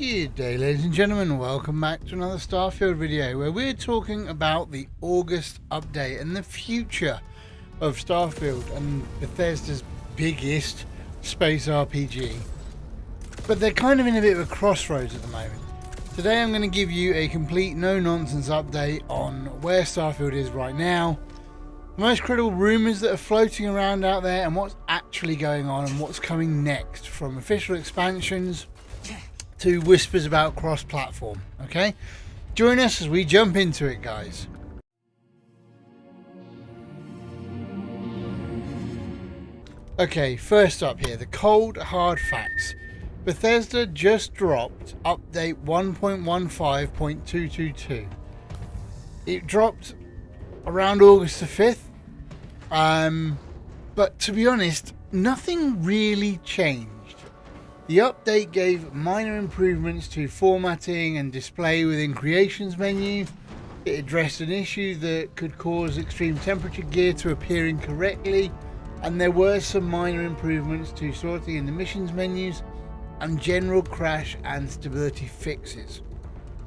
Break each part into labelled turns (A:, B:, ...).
A: Good day, ladies and gentlemen, welcome back to another Starfield video where we're talking about the August update and the future of Starfield and Bethesda's biggest space RPG. But they're kind of in a bit of a crossroads at the moment. Today I'm going to give you a complete no-nonsense update on where Starfield is right now, the most critical rumours that are floating around out there and what's actually going on and what's coming next, from official expansions to whispers about cross-platform. Okay, join us as we jump into it, guys. Okay, first up here, the cold hard facts. Bethesda just dropped update 1.15.222. It dropped around August the 5th, but to be honest, nothing really changed. The update gave minor improvements to formatting and display within Creations menu. It addressed an issue that could cause extreme temperature gear to appear incorrectly, and there were some minor improvements to sorting in the missions menus and general crash and stability fixes.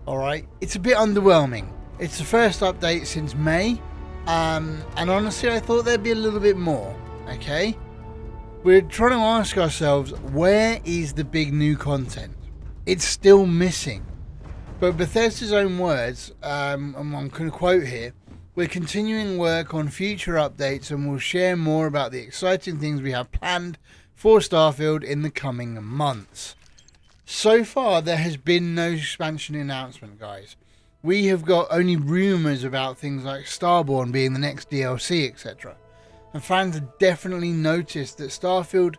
A: Alright, it's a bit underwhelming. It's the first update since May, and honestly I thought there'd be a little bit more, okay? We're trying to ask ourselves, where is the big new content? It's still missing. But Bethesda's own words, and I'm going to quote here, "We're continuing work on future updates and we'll share more about the exciting things we have planned for Starfield in the coming months." So far, there has been no expansion announcement, guys. We have got only rumours about things like Starborn being the next DLC, etc. And fans have definitely noticed that Starfield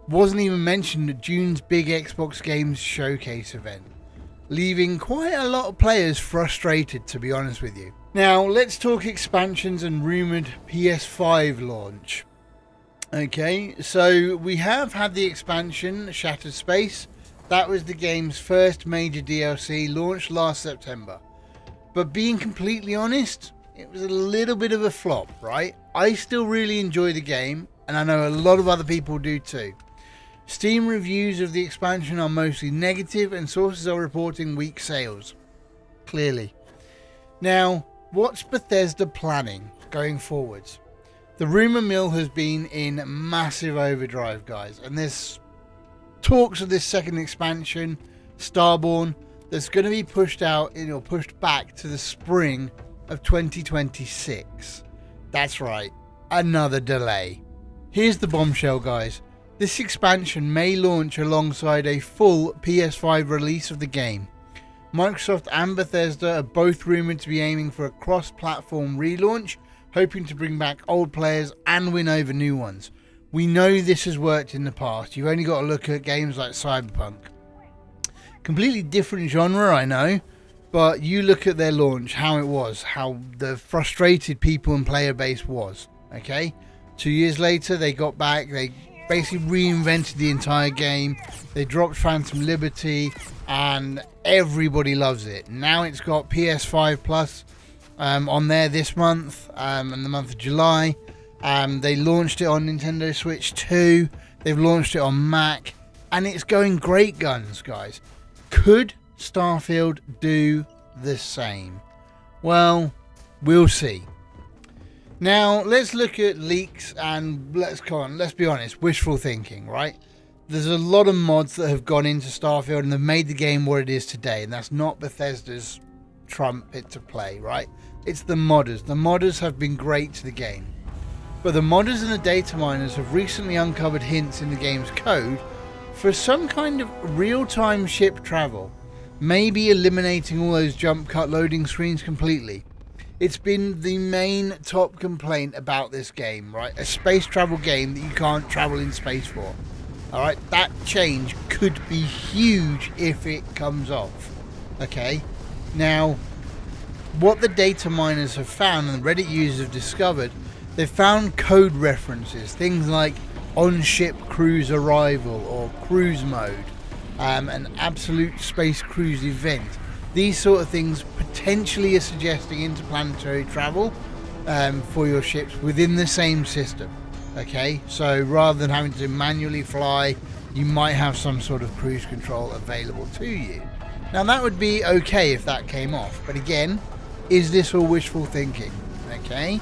A: wasn't even mentioned at June's big Xbox Games Showcase event, leaving quite a lot of players frustrated, to be honest with you. Now, let's talk expansions and rumoured PS5 launch. Okay, so we have had the expansion, Shattered Space. That was the game's first major DLC, launched last September. But being completely honest, it was a little bit of a flop, right? I still really enjoy the game, and I know a lot of other people do too. Steam reviews of the expansion are mostly negative, and sources are reporting weak sales. Clearly. Now, what's Bethesda planning going forwards? The rumour mill has been in massive overdrive, guys, and there's talks of this second expansion, Starborn, that's going to be pushed out or pushed back to the spring of 2026. That's right, another delay. Here's the bombshell, guys. This expansion may launch alongside a full PS5 release of the game. Microsoft and Bethesda are both rumoured to be aiming for a cross-platform relaunch, hoping to bring back old players and win over new ones. We know this has worked in the past. You've only got to look at games like Cyberpunk. Completely different genre, I know, but you look at their launch, how it was, how the frustrated people and player base was, okay? 2 years later, they got back, they basically reinvented the entire game, they dropped Phantom Liberty, and everybody loves it. Now it's got PS5 Plus on there this month, in the month of July. They launched it on Nintendo Switch 2, they've launched it on Mac, and it's going great guns, guys. Could Starfield do the same? Well, we'll see. Now, let's look at leaks and let's be honest, wishful thinking, right? There's a lot of mods that have gone into Starfield and they've made the game what it is today, and that's not Bethesda's trumpet to play, right? It's the modders. The modders have been great to the game. But the modders and the data miners have recently uncovered hints in the game's code for some kind of real-time ship travel. Maybe eliminating all those jump cut loading screens completely. It's been the main top complaint about this game, right? A space travel game that you can't travel in space for. Alright, that change could be huge if it comes off. Okay, now what the data miners have found and Reddit users have discovered, they've found code references, things like on-ship cruise arrival or cruise mode, an absolute space cruise event. These sort of things potentially are suggesting interplanetary travel for your ships within the same system. Okay, so rather than having to manually fly you might have some sort of cruise control available to you. Now that would be okay if that came off, but again, is this all wishful thinking? Okay.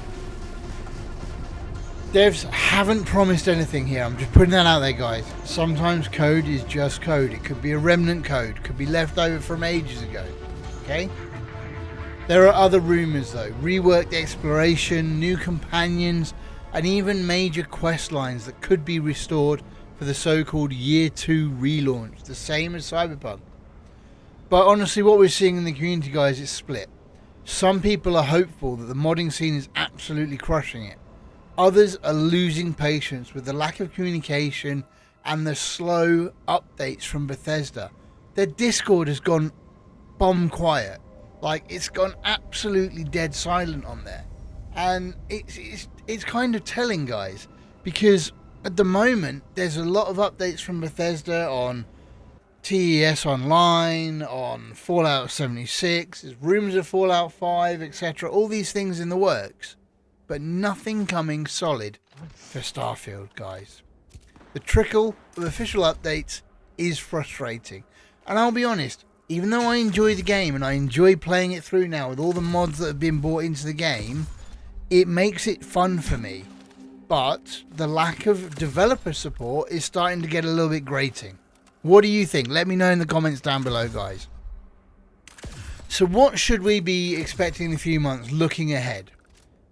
A: Devs haven't promised anything here. I'm just putting that out there, guys. Sometimes code is just code. It could be a remnant code, could be left over from ages ago. Okay. There are other rumours though. Reworked exploration, new companions, and even major quest lines that could be restored for the so-called Year 2 relaunch, the same as Cyberpunk. But honestly, what we're seeing in the community, guys, is split. Some people are hopeful that the modding scene is absolutely crushing it. Others are losing patience with the lack of communication and the slow updates from Bethesda. Their Discord has gone bomb quiet. Like, it's gone absolutely dead silent on there. And it's kind of telling, guys, because at the moment there's a lot of updates from Bethesda on TES Online, on Fallout 76, there's rumours of Fallout 5, etc. All these things in the works, but nothing coming solid for Starfield, guys. The trickle of official updates is frustrating. And I'll be honest, even though I enjoy the game and I enjoy playing it through now with all the mods that have been brought into the game, it makes it fun for me. But the lack of developer support is starting to get a little bit grating. What do you think? Let me know in the comments down below, guys. So what should we be expecting in a few months looking ahead?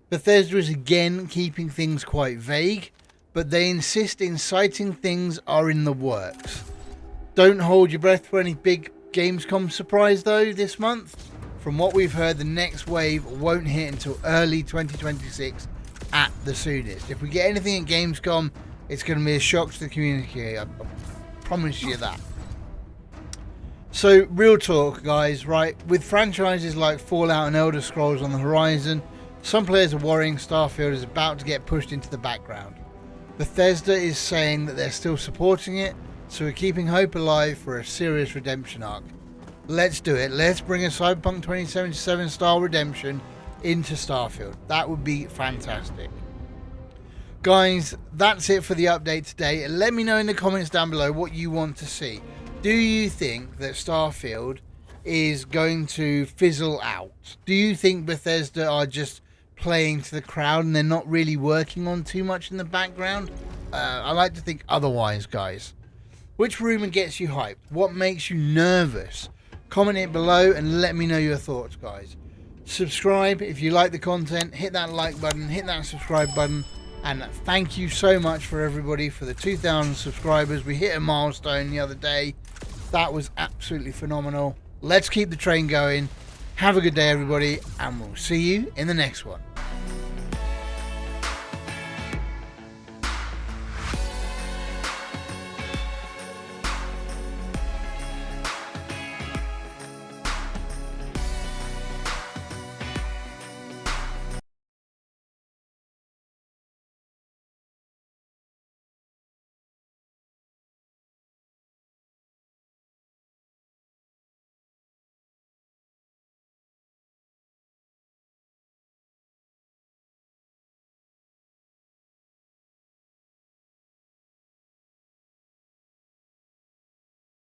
A: Bethesda is again keeping things quite vague, but they insist exciting things are in the works. Don't hold your breath for any big Gamescom surprise though this month. From what we've heard, the next wave won't hit until early 2026 at the soonest. If we get anything at Gamescom, it's going to be a shock to the community. I promise you that. So, real talk, guys, right? With franchises like Fallout and Elder Scrolls on the horizon, some players are worrying Starfield is about to get pushed into the background. Bethesda is saying that they're still supporting it, so we're keeping hope alive for a serious redemption arc. Let's do it. Let's bring a Cyberpunk 2077 style redemption into Starfield. That would be fantastic. Guys, that's it for the update today. Let me know in the comments down below what you want to see. Do you think that Starfield is going to fizzle out? Do you think Bethesda are just playing to the crowd and they're not really working on too much in the background? I like to think otherwise, guys. Which rumor gets you hyped? What makes you nervous? Comment it below and let me know your thoughts, guys. Subscribe if you like the content. Hit that like button, hit that subscribe button. And thank you so much for everybody for the 2,000 subscribers. We hit a milestone the other day. That was absolutely phenomenal. Let's keep the train going. Have a good day, everybody, and we'll see you in the next one.